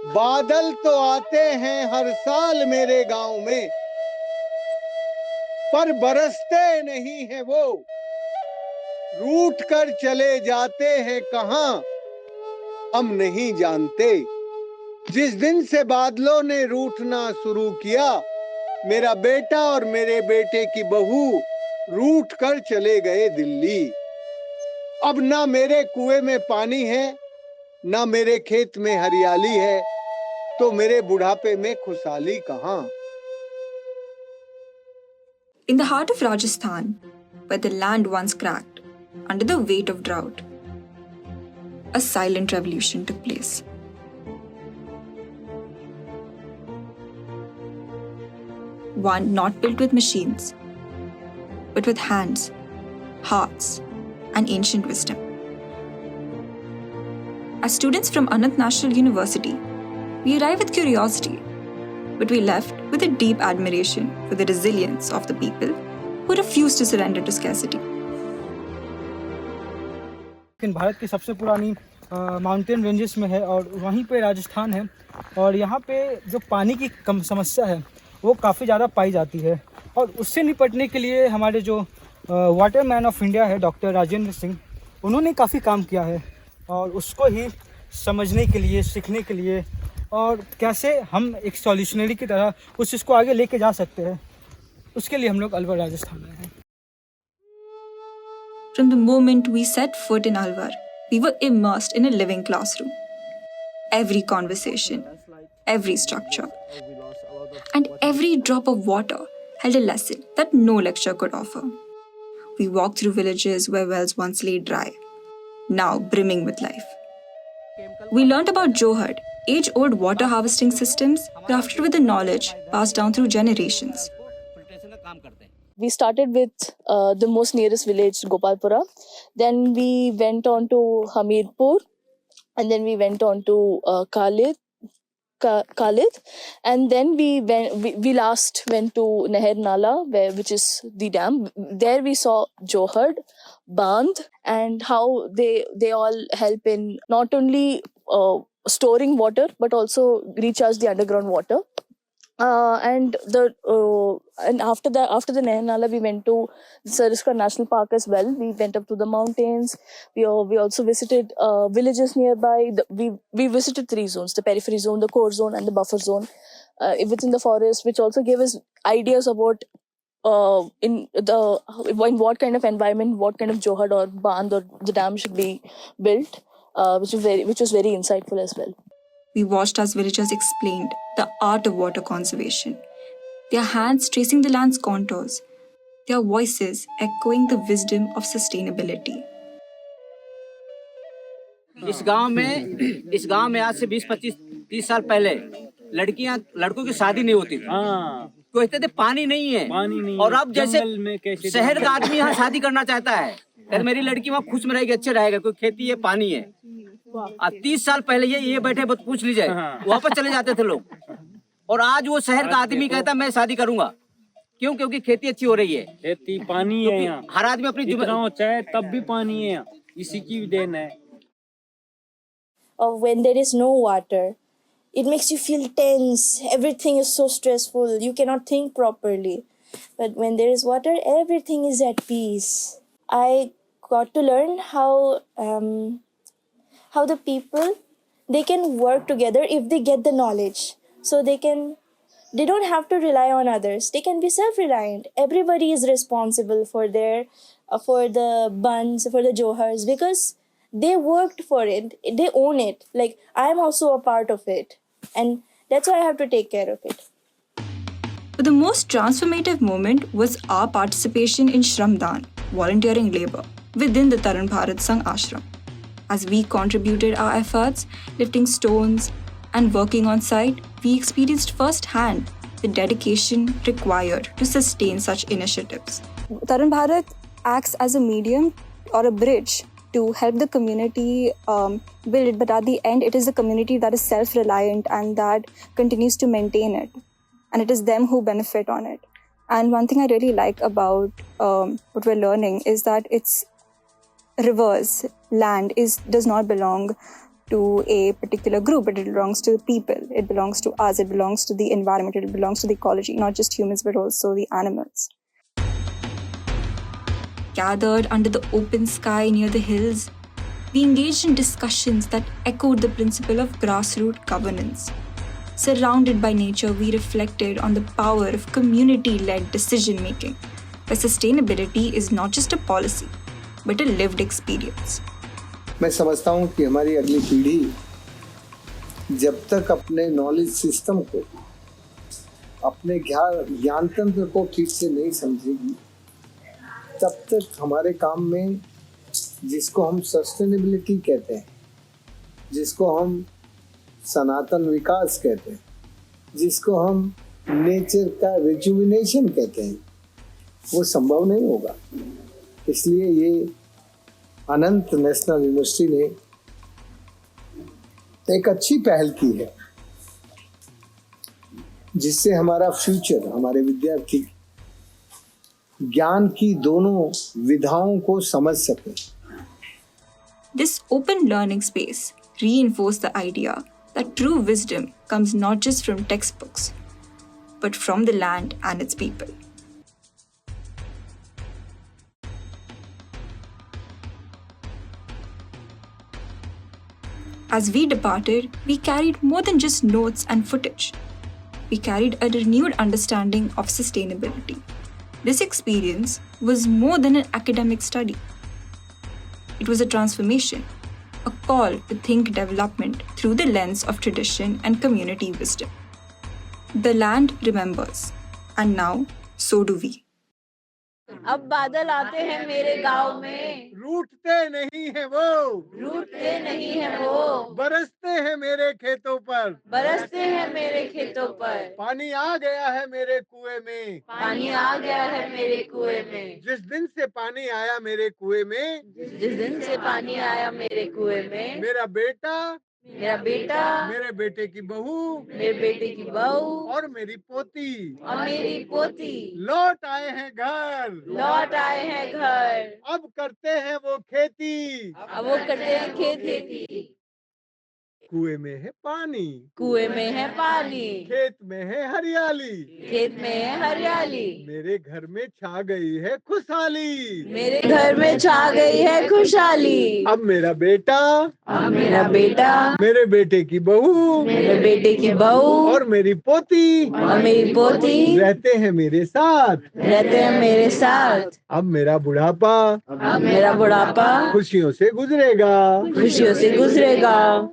बादल तो आते हैं हर साल मेरे गांव में, पर बरसते नहीं है वो, रूठ कर चले जाते हैं कहां हम नहीं जानते। जिस दिन से बादलों ने रूठना शुरू किया, मेरा बेटा और मेरे बेटे की बहू रूठ कर चले गए दिल्ली। अब ना मेरे कुएं में पानी है, ना मेरे खेत में हरियाली है, तो मेरे बुढ़ापे में खुशहाली कहां। In the heart of Rajasthan, where the land once cracked under the weight of drought, a silent revolution took place. One not built with machines, but with hands, hearts, and ancient wisdom. As students from Anant National University, we arrive with curiosity, but we left with a deep admiration for the resilience of the people who refused to surrender to scarcity. लेकिन भारत की सबसे पुरानी mountain ranges में है और वहीं पे राजस्थान है, और यहाँ पे जो पानी की कम समस्या है वो काफ़ी ज़्यादा पाई जाती है। और उससे निपटने के लिए हमारे जो वाटर मैन ऑफ इंडिया है डॉक्टर राजेंद्र सिंह, उन्होंने काफ़ी काम किया है। और उसको ही समझने के लिए, सीखने के लिए, और कैसे हम एक सॉल्यूशनरी की तरह उस चीज़ को आगे लेके जा सकते हैं, उसके लिए हम लोग अलवर राजस्थान में हैं। From the moment we set foot in Alwar, we were immersed in a living classroom. Every conversation, every structure, and every drop of water held a lesson that no lecture could offer. We walked through villages where wells once lay dry, now brimming with life. We learnt about Johad, age-old water harvesting systems crafted with the knowledge passed down through generations. We started with the most nearest village, Gopalpura. Then we went on to Hamirpur, and then we went on to Khalid, and then we last went to Naher Nala, which is the dam. There we saw Johad, Bandh, and how they all help in not only storing water but also recharge the underground water. And after the Nair Nala, we went to Sariskar National Park as well. We went up to the mountains. We also visited villages nearby. We visited 3 zones: the periphery zone, the core zone, and the buffer zone within the forest, which also gave us ideas about in what kind of environment, what kind of johad or bandh or the dam should be built, which was very insightful as well. We watched as villagers explained the art of water conservation, their hands tracing the land's contours, their voices echoing the wisdom of sustainability. इस गांव में आज से 20-25-30 साल पहले लड़कों की शादी नहीं होती थी। कहते थे पानी नहीं है, और अब जैसे शहर का आदमी यहाँ शादी करना चाहता है, अगर मेरी लड़की वहाँ खुश में रहेगी, अच्छे रहेगा, कोई खेती है, पानी है। 30 साल पहले ये बैठे पूछ लीजिए, वापस चले जाते थे लोग। और आज वो शहर का आदमी कहता मैं शादी करूंगा, क्यों? क्योंकि खेती अच्छी हो रही है, खेती पानी है यहाँ, हर आदमी अपनी चाहे तब भी पानी है, इसी की देन है। When there is no water, it makes you feel tense. Everything is so stressful. You cannot think properly. But when there is water, everything is at peace. I got to learn how the people, they can work together if they get the knowledge. So they don't have to rely on others. They can be self-reliant. Everybody is responsible for their for the buns, for the johars, because they worked for it. They own it. Like, I'm also a part of it. And that's why I have to take care of it. But the most transformative moment was our participation in Shramdan, volunteering labor, within the Taran Bharat Sangh Ashram. As we contributed our efforts, lifting stones and working on site, we experienced firsthand the dedication required to sustain such initiatives. Taran Bharat acts as a medium or a bridge to help the community build it, but at the end, it is the community that is self-reliant and that continues to maintain it. And it is them who benefit on it. And one thing I really like about what we're learning is that it's rivers, land does not belong to a particular group, but it belongs to the people. It belongs to us. It belongs to the environment. It belongs to the ecology, not just humans, but also the animals. Gathered under the open sky near the hills, we engaged in discussions that echoed the principle of grassroots governance. Surrounded by nature, we reflected on the power of community-led decision-making, where sustainability is not just a policy, but a lived experience. मैं समझता हूँ कि हमारी अगली पीढ़ी जब तक अपने नॉलेज सिस्टम को, अपने ज्ञान तंत्र को ठीक से नहीं समझेगी, तब तक हमारे काम में, जिसको हम सस्टेनेबिलिटी कहते हैं, जिसको हम सनातन विकास कहते हैं, जिसको हम नेचर का रिजुविनेशन कहते हैं, वो संभव नहीं होगा। इसलिए ये अनंत नेशनल यूनिवर्सिटी ने एक अच्छी पहल की है, जिससे हमारा फ्यूचर, हमारे विद्यार्थी ज्ञान की दोनों विधाओं को समझ सके। This open learning space reinforced the idea that true wisdom comes not just from textbooks, but from the land and its people. As we departed, we carried more than just notes and footage. We carried a renewed understanding of sustainability. This experience was more than an academic study. It was a transformation, a call to think development through the lens of tradition and community wisdom. The land remembers, and now so do we. अब बादल आते हैं मेरे गांव में, रूठते नहीं है वो, रूठते नहीं है वो, बरसते हैं मेरे खेतों पर, बरसते हैं मेरे खेतों पर, पानी आ गया है मेरे कुएं में, पानी आ गया है मेरे कुएं में, जिस दिन से पानी आया मेरे कुएं में, जिस दिन से पानी आया मेरे कुएं में, मेरा बेटा, मेरा बेटा, मेरे बेटे की बहू, मेरे बेटे की बहू और मेरी पोती और मेरी पोती लौट आए हैं घर, लौट आए हैं घर। अब करते हैं वो खेती, अब वो करते हैं खेती। कुएं में है पानी, कुएं में है पानी, खेत में है हरियाली, खेत में है हरियाली, मेरे घर में छा गई है खुशहाली, मेरे घर में छा गई है खुशहाली। अब मेरा बेटा, अब मेरा बेटा, मेरे बेटे की बहू, मेरे बेटे की बहू और मेरी पोती और मेरी पोती रहते हैं मेरे साथ, रहते हैं मेरे साथ। अब मेरा बुढ़ापा अब मेरा बुढ़ापा खुशियों से गुजरेगा, खुशियों से गुजरेगा।